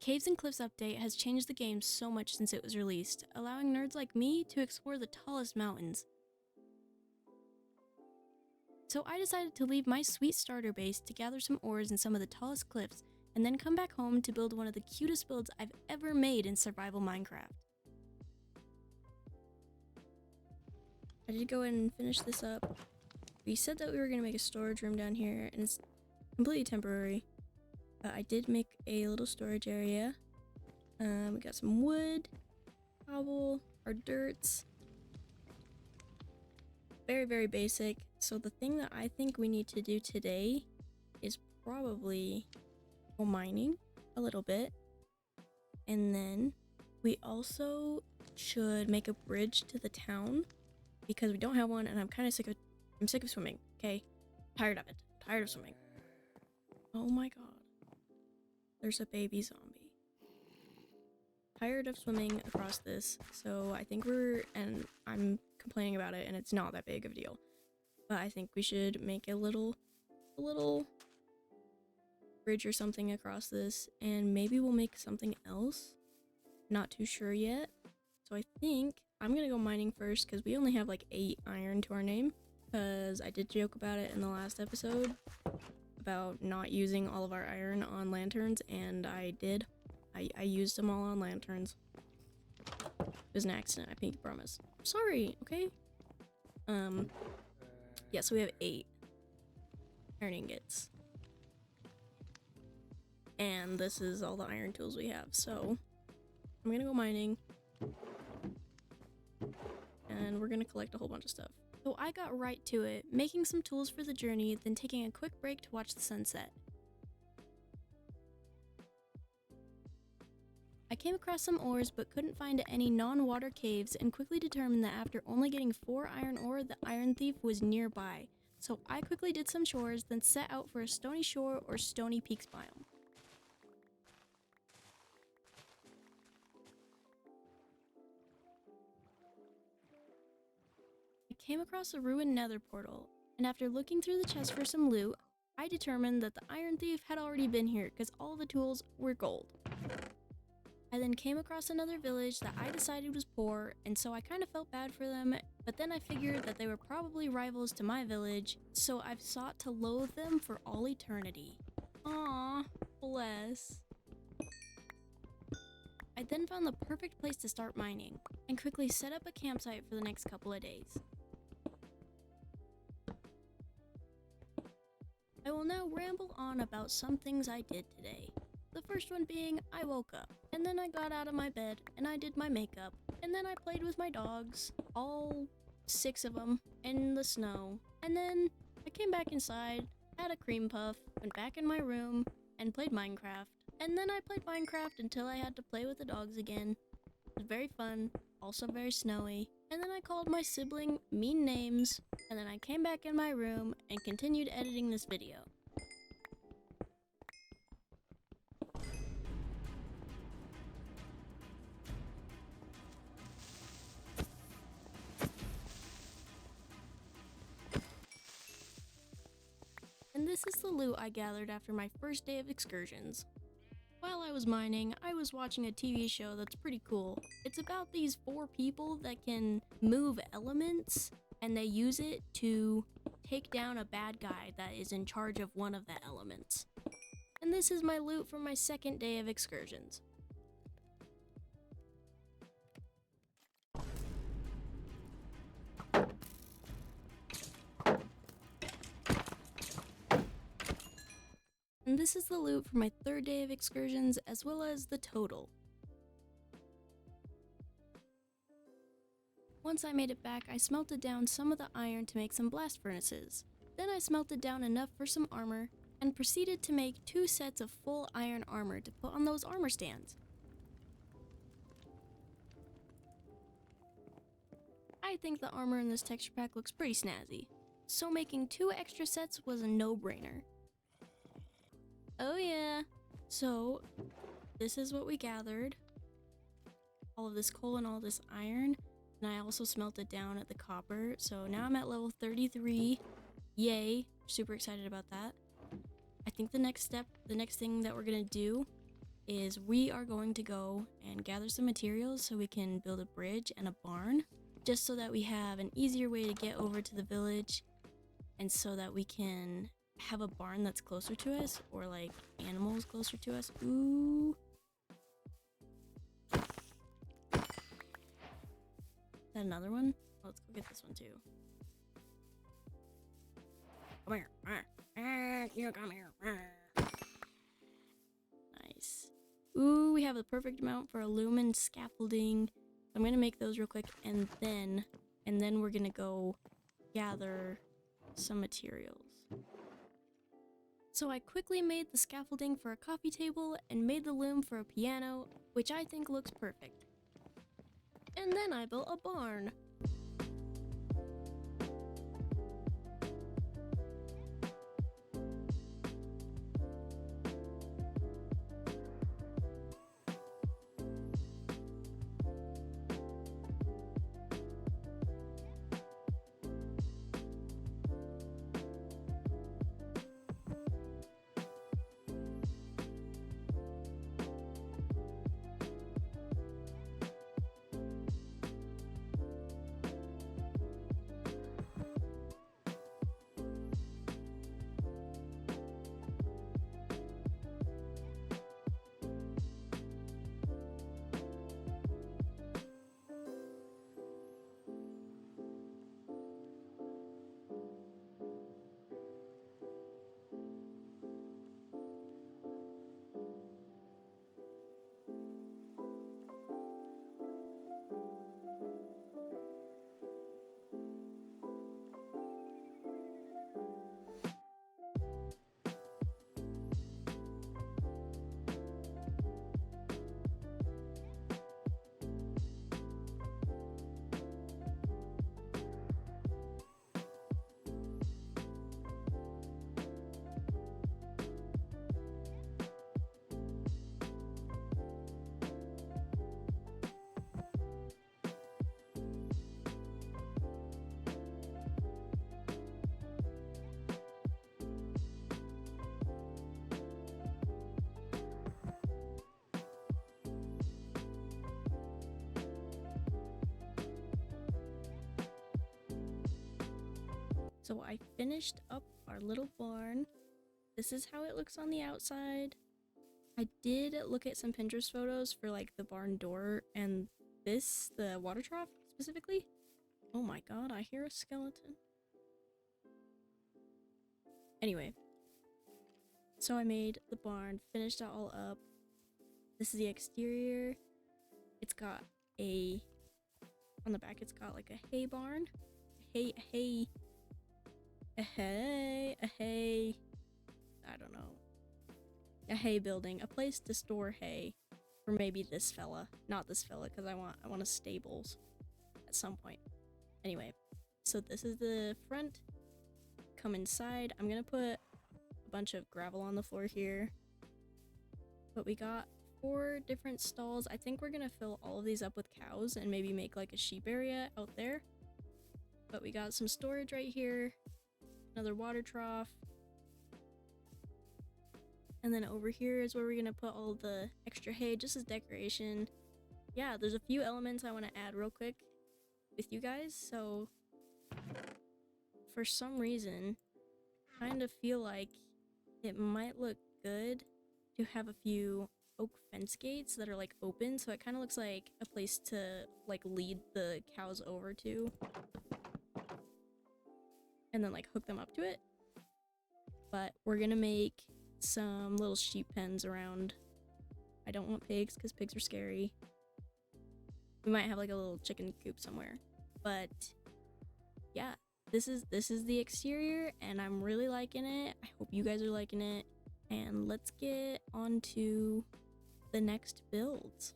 Caves and Cliffs update has changed the game so much since it was released, allowing nerds like me to explore the tallest mountains. So I decided to leave my sweet starter base to gather some ores in some of the tallest cliffs, and then come back home to build one of the cutest builds I've ever made in survival Minecraft. I did go ahead and finish this up. We said that we were going to make a storage room down here, and it's completely temporary. But I did make a little storage area. We got some wood, cobble, our dirts. Very, very basic. So the thing that I think we need to do today is probably go mining a little bit. And then we also should make a bridge to the town because we don't have one, and I'm kind of sick of swimming, okay? Tired of it. Tired of swimming. Oh my god. There's a baby zombie. Tired of swimming across this, so I think and I'm complaining about it, and it's not that big of a deal. But I think we should make a little bridge or something across this, and maybe we'll make something else. Not too sure yet. So I think I'm gonna go mining first, because we only have like 8 iron to our name, because I did joke about it in the last episode about not using all of our iron on lanterns, and I did. I used them all on lanterns. It was an accident, I pinky promise. Sorry, okay? Yeah, so we have 8 iron ingots. And this is all the iron tools we have, so I'm gonna go mining. And we're gonna collect a whole bunch of stuff. So I got right to it, making some tools for the journey, then taking a quick break to watch the sunset. I came across some ores but couldn't find any non-water caves, and quickly determined that after only getting 4 iron ore, the Iron Thief was nearby. So I quickly did some chores, then set out for a Stony Shore or Stony Peaks biome. I came across a ruined nether portal, and after looking through the chest for some loot, I determined that the Iron Thief had already been here because all the tools were gold. I then came across another village that I decided was poor, and so I kind of felt bad for them, but then I figured that they were probably rivals to my village, so I've sought to loathe them for all eternity. Aww, bless. I then found the perfect place to start mining, and quickly set up a campsite for the next couple of days. I will now ramble on about some things I did today. The first one being, I woke up, and then I got out of my bed, and I did my makeup, and then I played with my dogs, all 6 of them, in the snow, and then I came back inside, had a cream puff, went back in my room, and played Minecraft, and then I played Minecraft until I had to play with the dogs again. It was very fun, also very snowy, and then I called my sibling mean names, and then I came back in my room and continued editing this video. And this is the loot I gathered after my first day of excursions. While I was mining, I was watching a TV show that's pretty cool. It's about these 4 people that can move elements, and they use it to take down a bad guy that is in charge of one of the elements. And this is my loot from my second day of excursions. And this is the loot for my third day of excursions, as well as the total. Once I made it back, I smelted down some of the iron to make some blast furnaces. Then I smelted down enough for some armor, and proceeded to make 2 sets of full iron armor to put on those armor stands. I think the armor in this texture pack looks pretty snazzy, so making 2 extra sets was a no-brainer. Oh yeah, so this is what we gathered. All of this coal and all this iron, and I also smelted down at the copper, so now I'm at level 33. Yay, super excited about that. I think the next thing that we're gonna do is we are going to go and gather some materials so we can build a bridge and a barn, just so that we have an easier way to get over to the village, and so that we can have a barn that's closer to us, or like animals closer to us. Ooh. Is that another one? Oh, let's go get this one too. Come here. You come here. Nice. Ooh, we have the perfect amount for aluminum scaffolding. I'm gonna make those real quick, and then we're gonna go gather some materials. So I quickly made the scaffolding for a coffee table and made the loom for a piano, which I think looks perfect. And then I built a barn. So I finished up our little barn. This is how it looks on the outside. I did look at some Pinterest photos for like the barn door and this, the water trough specifically. Oh my god, I hear a skeleton. Anyway, so I made the barn, finished it all up. This is the exterior. It's got on the back it's got like a hay barn. A hay building, a place to store hay for maybe this fella, not this fella, because I want a stables at some point. Anyway, so this is the front. Come inside. I'm gonna put a bunch of gravel on the floor here, but we got 4 different stalls. I think we're gonna fill all of these up with cows and maybe make like a sheep area out there. But we got some storage right here, another water trough. And then over here is where we're gonna put all the extra hay just as decoration. Yeah, there's a few elements I want to add real quick with you guys. So for some reason, I kind of feel like it might look good to have a few oak fence gates that are like open, so it kind of looks like a place to like lead the cows over to. And then like hook them up to it. But we're gonna make some little sheep pens around. I don't want pigs because pigs are scary. We might have like a little chicken coop somewhere. But yeah, this is the exterior and I'm really liking it. I hope you guys are liking it. And let's get on to the next builds.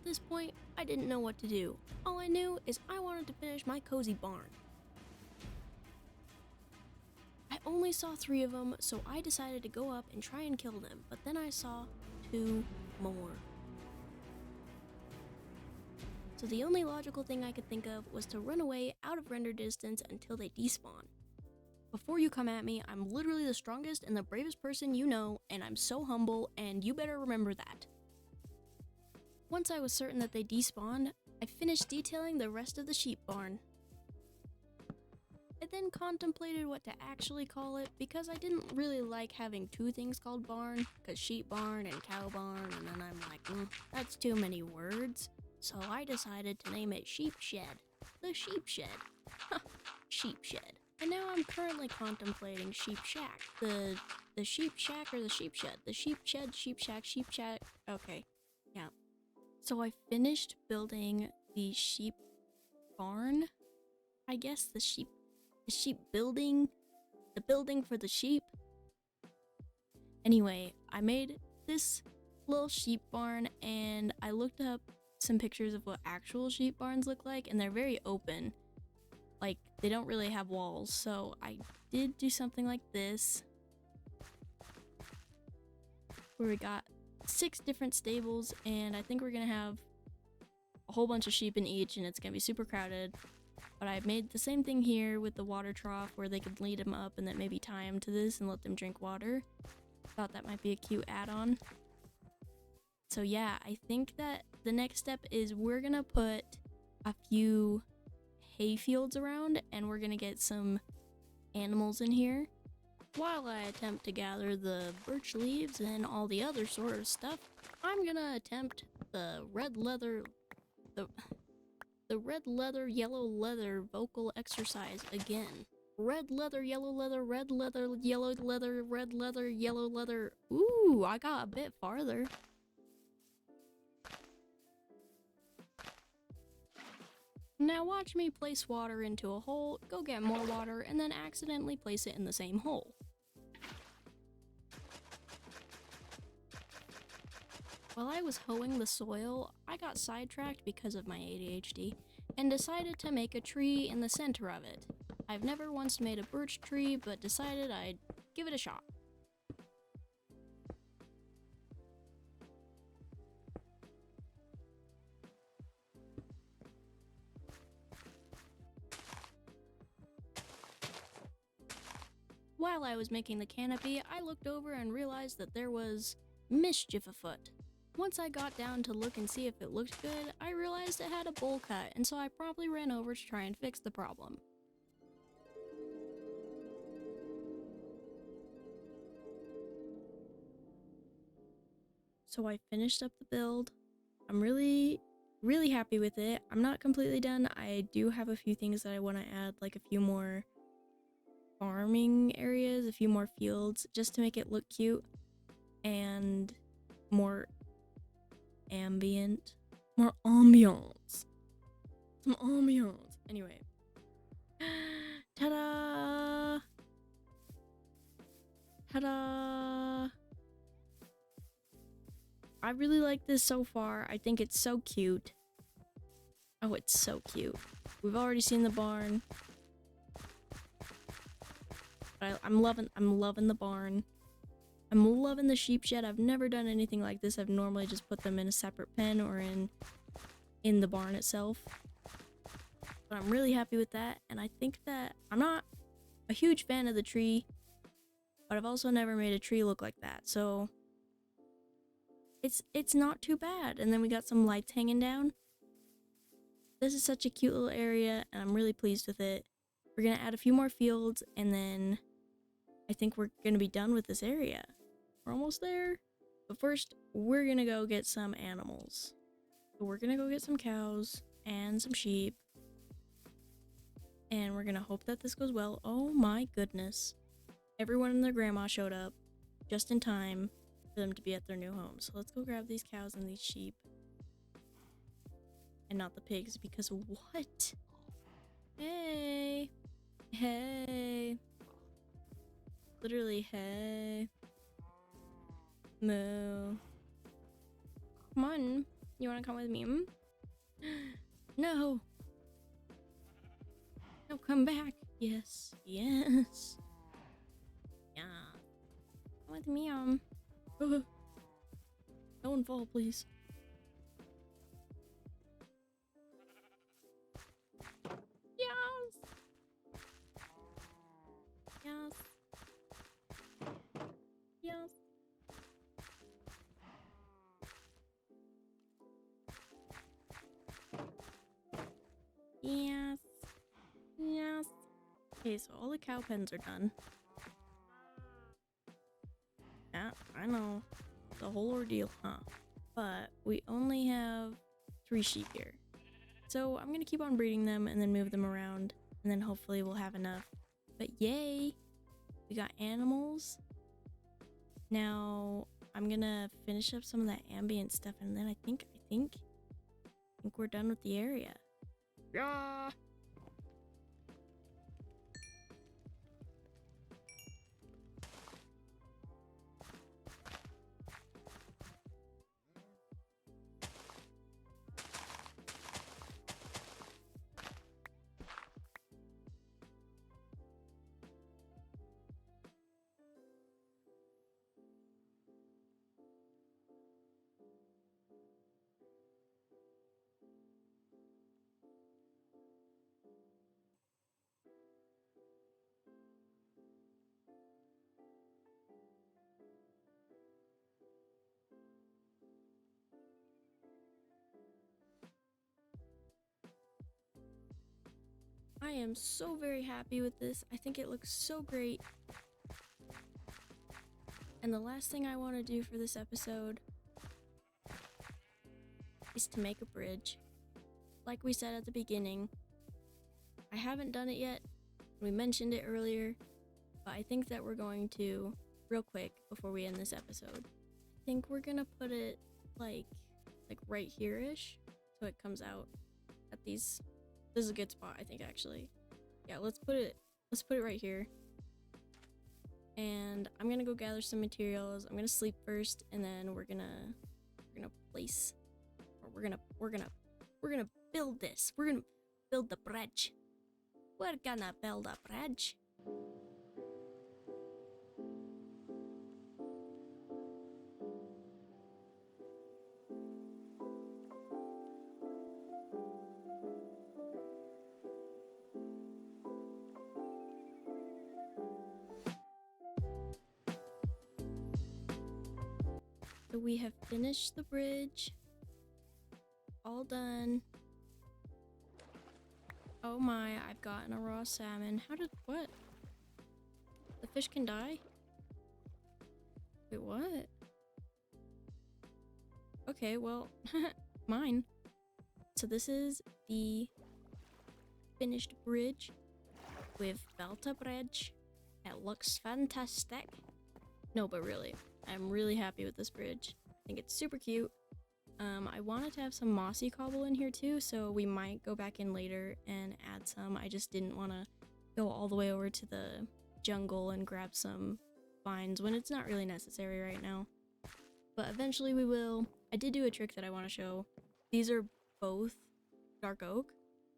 At this point, I didn't know what to do. All I knew is I wanted to finish my cozy barn. I only saw 3 of them, so I decided to go up and try and kill them, but then I saw 2 more. So the only logical thing I could think of was to run away out of render distance until they despawn. Before you come at me, I'm literally the strongest and the bravest person you know, and I'm so humble, and you better remember that. Once I was certain that they despawned, I finished detailing the rest of the sheep barn. I then contemplated what to actually call it because I didn't really like having 2 things called barn, because sheep barn and cow barn, and then I'm like, that's too many words. So I decided to name it Sheep Shed. The Sheep Shed. Sheep Shed. And now I'm currently contemplating Sheep Shack. The Sheep Shack or the Sheep Shed? The Sheep Shed, Sheep Shack, Sheep Shack. Okay, yeah. So I finished building the sheep barn. I guess the sheep building. The building for the sheep. Anyway, I made this little sheep barn and I looked up some pictures of what actual sheep barns look like, and they're very open. Like, they don't really have walls, so I did do something like this, where we got 6 different stables, and I think we're gonna have a whole bunch of sheep in each, and it's gonna be super crowded. But I made the same thing here with the water trough, where they could lead them up and then maybe tie them to this and let them drink water. Thought that might be a cute add-on. So yeah, I think that the next step is we're gonna put a few hay fields around and we're gonna get some animals in here while I attempt to gather the birch leaves and all the other sort of stuff. I'm gonna attempt the red leather yellow leather vocal exercise again. Red leather, yellow leather, red leather, yellow leather, red leather, yellow leather. Ooh, I got a bit farther. Now watch me place water into a hole, go get more water, and then accidentally place it in the same hole. While I was hoeing the soil, I got sidetracked because of my ADHD, and decided to make a tree in the center of it. I've never once made a birch tree, but decided I'd give it a shot. While I was making the canopy, I looked over and realized that there was mischief afoot. Once I got down to look and see if it looked good, I realized it had a bowl cut, and so I promptly ran over to try and fix the problem. So I finished up the build. I'm really happy with it. I'm not completely done. I do have a few things that I want to add, like a few more farming areas, a few more fields, just to make it look cute and more ambient. More ambiance. Some ambiance. Anyway. Ta-da! Ta-da! I really like this so far. I think it's so cute. Oh, it's so cute. We've already seen the barn. But I'm loving the barn. I'm loving the sheep shed. I've never done anything like this. I've normally just put them in a separate pen or in the barn itself. But I'm really happy with that, and I think that I'm not a huge fan of the tree, but I've also never made a tree look like that, so it's not too bad. And then we got some lights hanging down. This is such a cute little area, and I'm really pleased with it. We're gonna add a few more fields, and then I think we're gonna be done with this area. We're almost there. But first, we're gonna go get some animals. So we're gonna go get some cows and some sheep. And we're gonna hope that this goes well. Oh my goodness. Everyone and their grandma showed up just in time for them to be at their new home. So let's go grab these cows and these sheep. And not the pigs, because what? Hey. Hey. Literally, hey. Moo. Come on. You wanna come with me? No. No, come back. Yes. Yes. Yeah. Come with me, Don't fall, please. Yes. Yes. Yes. Yes. Yes. Okay, so all the cow pens are done. Yeah, I know. The whole ordeal, huh? But we only have 3 sheep here. So I'm gonna keep on breeding them and then move them around. And then hopefully we'll have enough. But yay! We got animals. Now I'm gonna finish up some of that ambient stuff and then I think we're done with the area. Yeah. I am so very happy with this. I think it looks so great. And the last thing I want to do for this episode is to make a bridge. Like we said at the beginning, I haven't done it yet. We mentioned it earlier, but I think that we're going to, real quick before we end this episode, I think we're gonna put it like right here-ish, so it comes out at these. This is a good spot, I think, actually. Yeah, let's put it right here. And I'm gonna go gather some materials. I'm gonna sleep first, and then we're gonna place, or we're gonna build this. We're gonna build the bridge. We're gonna build a bridge. So we have finished the bridge. All done. Oh my, I've gotten a raw salmon. What? The fish can die? Wait, what? Okay, well, mine. So this is the finished bridge. We've built a bridge. It looks fantastic. No, but really, I'm really happy with this bridge. I think it's super cute. I wanted to have some mossy cobble in here too, so we might go back in later and add some. I just didn't want to go all the way over to the jungle and grab some vines when it's not really necessary right now. But eventually we will. I did do a trick that I want to show. These are both dark oak,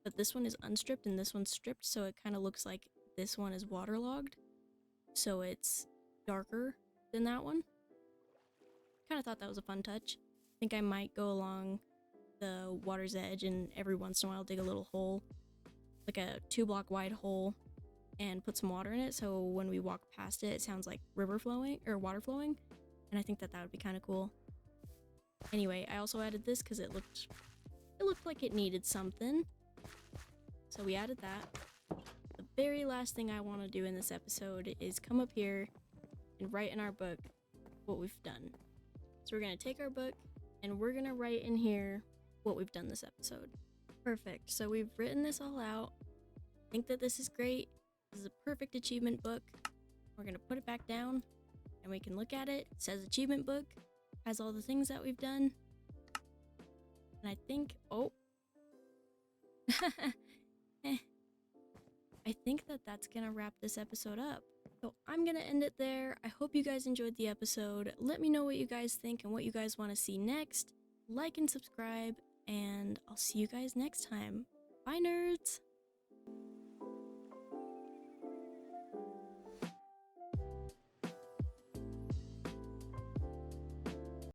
but this one is unstripped and this one's stripped, so it kind of looks like this one is waterlogged. So it's darker than that one. Kind of thought that was a fun touch. I think I might go along the water's edge and every once in a while dig a little hole, like a 2-block wide hole, and put some water in it, so when we walk past it, it sounds like river flowing or water flowing, and I think that would be kind of cool. Anyway, I also added this because it looked like it needed something, so we added that. The very last thing I want to do in this episode is come up here and write in our book what we've done. So we're gonna take our book and we're gonna write in here what we've done this episode. Perfect. So we've written this all out. I think that this is great. This is a perfect achievement book. We're gonna put it back down and we can look at it. It says achievement book, has all the things that we've done. And I think, I think that that's gonna wrap this episode up. So I'm gonna end it there. I hope you guys enjoyed the episode. Let me know what you guys think and what you guys want to see next. like and subscribe, and I'll see you guys next time. Bye, nerds!